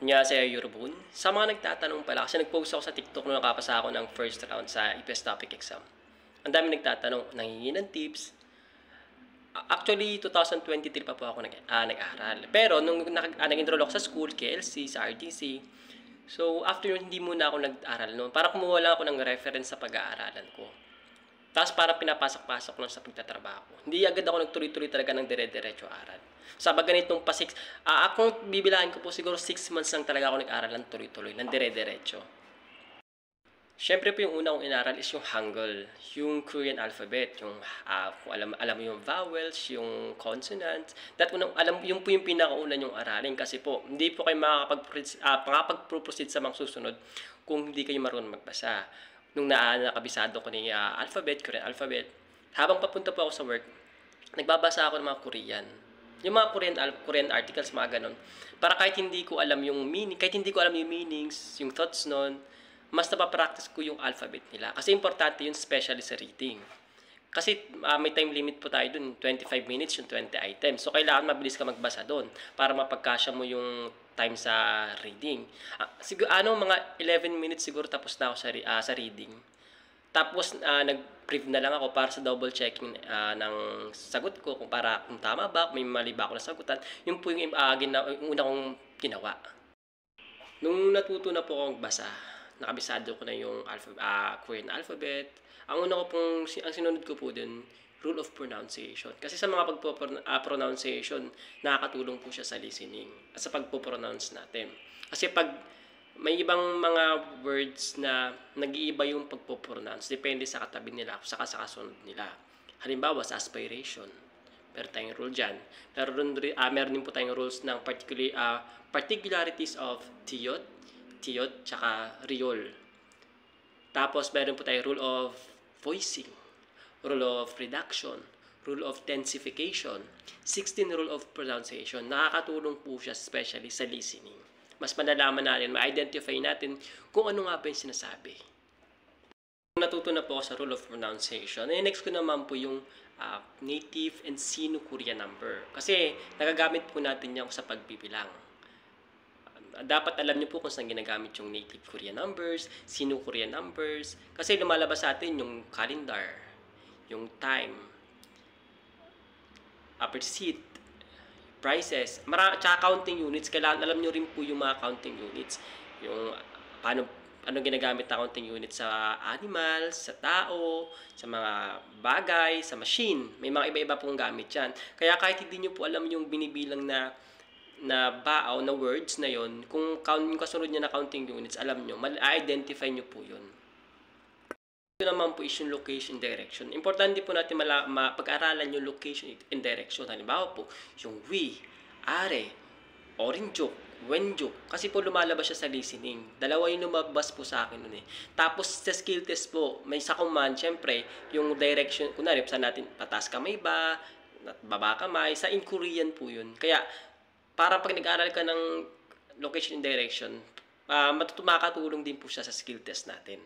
Annyeonghaseyo Yorobun. Sa mga nagtatanong pala, kasi nag-post ako sa TikTok nung nakapasa ako ng first round sa IPS topic exam. Ang dami nagtatanong, nangingi ng tips. Actually, 2023 pa po ako nag-aral. Pero nung nag-enroll ako sa school, KLC, sa RTC, so after yun, hindi muna ako nag-aral noon. Para kumuha lang ako ng reference sa pag-aaralan ko. Tapos parang pinapasok-pasok lang sa pagtatrabaho. Hindi agad ako nagtuloy-tuloy talaga ng dire-diretso aral. Sa ganitong pa 6, akong bibilahin ko po siguro 6 months lang talaga ako nag-aral ng tuloy-tuloy, ng dire-diretso. Siyempre po yung una kong inaral is yung Hangul, yung Korean alphabet, yung kung alam mo yung vowels, yung consonants. Yun po yung pinakauna yung aralin kasi po hindi po kayo makakapag-proceed sa mga susunod kung hindi kayo marunong magbasa. Nung nakabisado ko ng Korean alphabet, habang papunta po ako sa work, nagbabasa ako ng mga Korean. Yung mga Korean articles, mga ganun. Para kahit hindi ko alam yung meanings, yung thoughts nun, mas napapractice ko yung alphabet nila. Kasi importante yun, especially sa reading. Kasi may time limit po tayo dun, 25 minutes yung 20 items. So, kailangan mabilis ka magbasa dun para mapagkasya mo yung time sa reading. Siguro, mga 11 minutes siguro tapos na ako sa reading. Tapos, nag-brief na lang ako para sa double checking ng sagot ko, kung tama ba, may mali ba ako na sagutan. Yun po yung una kong ginawa. Nung natuto na po akong basa, nakabisado ko na yung Korean alphabet. Ang sinunod ko po din, rule of pronunciation. Kasi sa mga pronunciation, nakakatulong po siya sa listening at sa pagpo-pronounce natin. Kasi pag may ibang mga words na nag-iiba yung pagpo-pronounce, depende sa katabi nila, sa kasunod nila. Halimbawa, sa aspiration, meron tayong rule dyan. Meron din po tayong rules ng particularities of tiyot, tsaka riol. Tapos, meron po tayong rule of voicing, rule of reduction, rule of tensification, 16 rule of pronunciation. Nakakatulong po siya especially sa listening. Mas malalaman natin, ma-identify natin kung ano nga ba yung sinasabi. Natuto na po ako sa rule of pronunciation. Next ko naman po yung native and Sino-Korean number. Kasi nagagamit po natin yan sa pagbibilang. Dapat alam niyo po kung saan ginagamit yung native Korean numbers, Sino-Korean numbers. Kasi lumalabas sa atin yung calendar, yung time, receipt, prices, tsaka counting units. Kailangan alam niyo rin po yung mga counting units. Yung paano ginagamit na counting units sa animals, sa tao, sa mga bagay, sa machine. May mga iba-iba pong gamit yan. Kaya kahit hindi niyo po alam yung binibilang na bao na words na yon, kung yung kasunod niya na counting units, alam nyo, ma-identify nyo po yun. Ito naman po is yung location direction. Importante po natin pag-aralan yung location and direction. Halimbawa po, yung we, are, orinjuk, wenjuk. Kasi po lumalabas siya sa listening. Dalawa yung lumabas po sa akin nun eh. Tapos sa skill test po, may sa command, syempre, yung direction, kunwari, saan natin, patas kamay ba, baba kamay, sa in Korean po yun. Kaya, para pag nag-aaral ka ng location and direction, makakatulong din po siya sa skill test natin.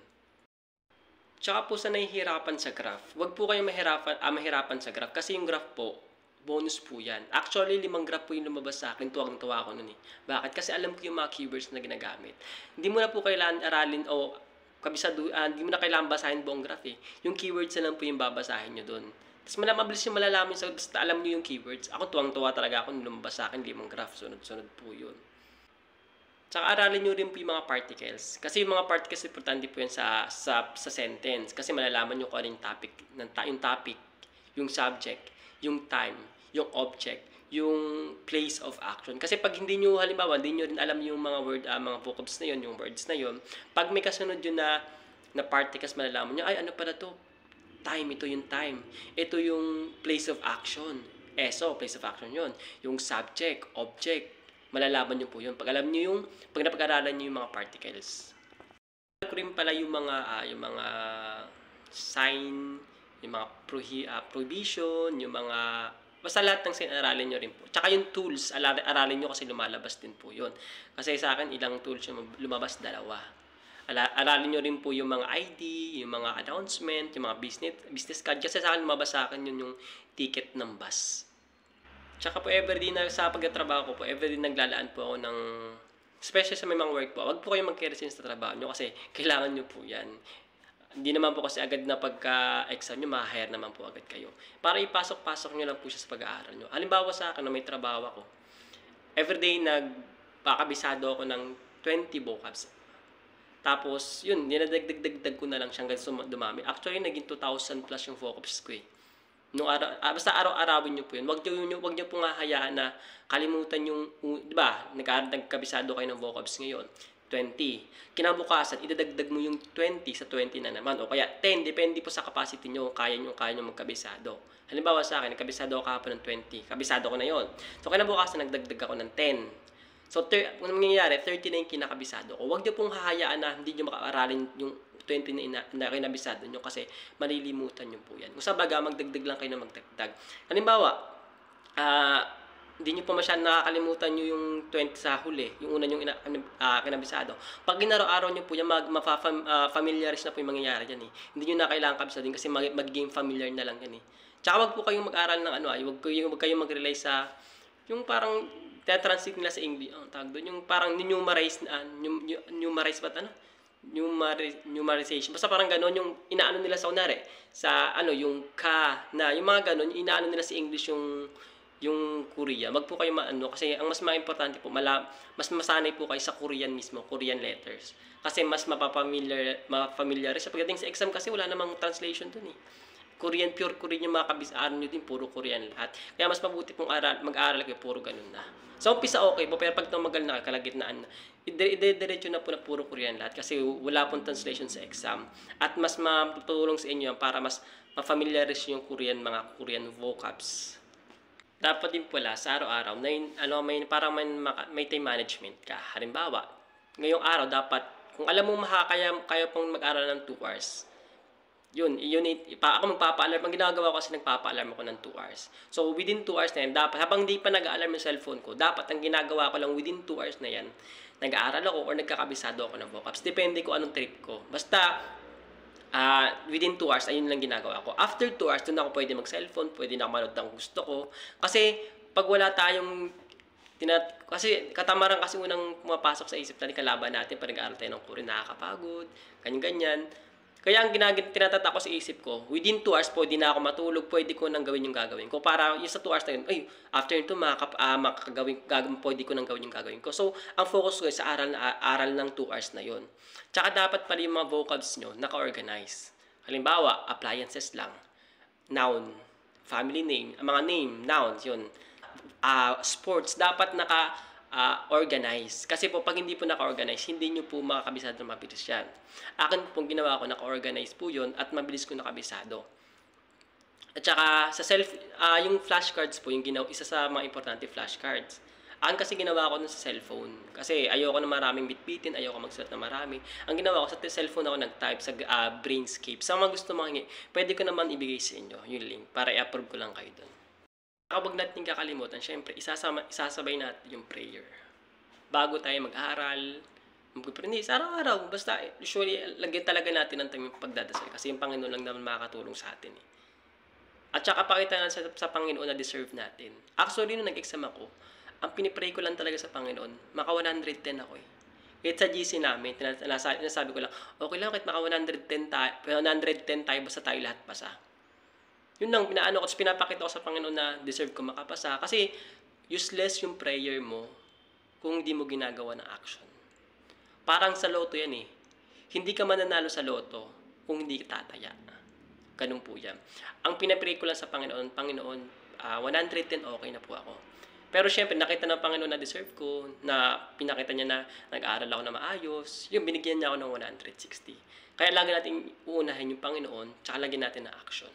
Tsaka po sa nahihirapan sa graph, wag po kayong mahirapan sa graph kasi yung graph po, bonus po yan. Actually, 5 graph po yung lumabas sa akin, tuwang-tuwa ako nun eh. Bakit? Kasi alam ko yung mga keywords na ginagamit. Hindi mo na po kailangan aralin o hindi mo na kailangan basahin buong graph eh. Yung keywords na lang po yung babasahin nyo dun. Tapos mabilis yung malalaman sa basta alam niyo yung keywords. Ako tuwang-tuwa talaga ako nung lumabas sa akin 5 graph. Sunod-sunod po yun. Tsaka aralin nyo rin po yung mga particles. Kasi yung mga particles, importante po yan sa sentence. Kasi malalaman nyo kung ano yung topic, yung subject, yung time, yung object, yung place of action. Kasi pag hindi nyo, halimbawa, hindi nyo rin alam yung mga mga vocabs na yun, yung words na yun, pag may kasunod yun na particles, malalaman nyo, ay ano pala to? Time, ito yung time. Ito yung place of action. ESO, place of action yun. Yung subject, object, malalaman nyo po yun. Pag napag-aralan nyo yung mga particles. Ko rin pala yung mga sign, yung mga prohibition, yung mga, basta lahat ng sign, aralin nyo rin po. Tsaka yung tools, aralin nyo kasi lumalabas din po yun. Kasi sa akin, ilang tools yung lumabas, 2. Aralin nyo rin po yung mga ID, yung mga announcement, yung mga business card. Kasi sa akin, lumabas sa akin yun yung ticket ng bus. Tsaka po everyday na sa pagtatrabaho ko po, everyday naglalaan po ako ng Especially sa may mga work po, wag po kayong mag-resign sa trabaho nyo kasi kailangan nyo po yan. Hindi naman po kasi agad na pagka-exam nyo, ma-hire naman po agad kayo. Para ipasok-pasok nyo lang po siya sa pag-aaral nyo. Halimbawa sa akin na may trabaho ako, everyday nagpakabisado ako ng 20 vocabs. Tapos, yun, dinadagdag ko na lang siya hanggang dumami. Actually, naging 2,000 plus yung vocabs ko eh. Basta araw-arawin nyo po yun. Wag nyo pong hahayaan na kalimutan yung, di ba, nagkabisado kayo ng vocabs ngayon. 20. Kinabukasan, idadagdag mo yung 20 sa 20 na naman. O kaya 10, depende po sa capacity nyo, kaya nyo magkabisado. Halimbawa sa akin, nagkabisado ako kahapon ng 20. Kabisado ko na yon. So, kinabukasan, nagdagdag ako ng 10. So, kung nangyayari, 30 na yung kinakabisado ko. Huwag nyo pong hahayaan na hindi nyo makaaralin yung 20 na kinabisado nyo kasi malilimutan nyo po yan. Kung sa baga, magdagdag lang kayo na magdagdag. Halimbawa, hindi nyo pa masyadong nakakalimutan nyo yung 20 sa huli, yung una nyo kinabisado. Pag ginaraw-araw nyo po yan, familiarize na po yung mangyayari yan eh. Hindi nyo na kailangan kabisadin kasi magiging familiar na lang yan eh. Tsaka wag po kayong mag-aral ng wag kayong mag-rely sa yung parang translate nila sa English, tawag doon, yung parang numerization. Basta parang gano'n yung inaano nila sa kunwari, sa yung ka na, yung mga gano'n, inaano nila sa English yung Korea. Wag po kayo kasi ang mas importante po, mas masanay po kayo sa Korean mismo, Korean letters. Kasi mas mapapamiliar sa pagdating sa exam kasi wala namang translation dun eh. Pure Korean yung mga kabisaan nyo din, puro Korean lahat. Kaya mas mabuti pong mag-aaral kayo, puro ganun na. So, umpisa okay po, pero pag tumagal na kalagitnaan na, ide-diretso na po na puro Korean lahat kasi wala pong translation sa exam. At mas matutulong sa inyo yan para mas ma-familiarize yung mga Korean vocabs. Dapat din pala sa araw-araw parang may time management ka. Halimbawa, ngayong araw dapat kung alam mo kaya pong mag-aral ng 2 hours. Ako magpapa-alarm. Ang ginagawa ko kasi nagpapa-alarm ako ng 2 hours. So within 2 hours na yan, dapat habang di pa nag-alarm yung cellphone ko, dapat ang ginagawa ko lang within 2 hours na yan, nag-aaral ako or nagkakabisado ako ng vocabs. Depende ko anong trip ko. Basta within 2 hours, ayun lang ginagawa ko. After 2 hours, doon ako pwede mag-cellphone, pwede na ako manood ng gusto ko. Kasi, pag wala tayong kasi katamaran kasi unang pumapasok sa isip natin kalaban natin pag nag-aaral tayo ng Korean, nakakapagod, ganyan-ganyan. Kaya ang tinatata ko sa isip ko, within 2 hours pwede na ako matulog, pwede ko nang gawin yung gagawin ko. Para yung sa 2 hours na yun, after nito pwede ko nang gawin yung gagawin ko. So, ang focus ko sa aral ng 2 hours na yun. Tsaka dapat pala yung mga vocabs nyo naka-organize. Halimbawa, appliances lang, noun, family name, mga name, nouns, yun. Sports, dapat organize. Kasi po, pag hindi po naka-organize, hindi nyo po makakabisado na mabilis yan. Akin pong ginawa ko, naka-organize po yun at mabilis ko nakabisado. At saka, yung flashcards po, isa sa mga importante flashcards. Akin kasi ginawa ko sa cellphone. Kasi ayoko na maraming bitbitin, ayoko magsulat na marami. Ang ginawa ko, sa cellphone ako nag-type sa Brainscape. Sa mga gusto pwede ko naman ibigay sa inyo yung link para i-approve ko lang kayo doon. Huwag natin kakalimutan, syempre, isasabay natin yung prayer. Bago tayo mag-aral, araw-araw, basta usually, lagyan talaga natin ang time yung pagdadasal kasi yung Panginoon lang naman makakatulong sa atin eh. At saka pakita natin sa Panginoon na deserve natin. Actually, nung nag-exam ako, ang pinipray ko lang talaga sa Panginoon, maka 110 ako eh. Kahit sa GC namin, nasabi ko lang, okay lang kahit maka 110 tayo, basta tayo lahat pasa. Yun lang, pinapakita ko sa Panginoon na deserve ko makapasa. Kasi useless yung prayer mo kung hindi mo ginagawa ng action. Parang sa loto yan eh. Hindi ka mananalo sa loto kung hindi ka tataya. Ganun po yan. Ang pinapray ko lang sa Panginoon, 110 okay na po ako. Pero syempre, nakita ng Panginoon na deserve ko, na pinakita niya na nag-aaral ako na maayos, yung binigyan niya ako ng 160. Kaya lagi natin uunahin yung Panginoon, tsaka lagyan natin na action.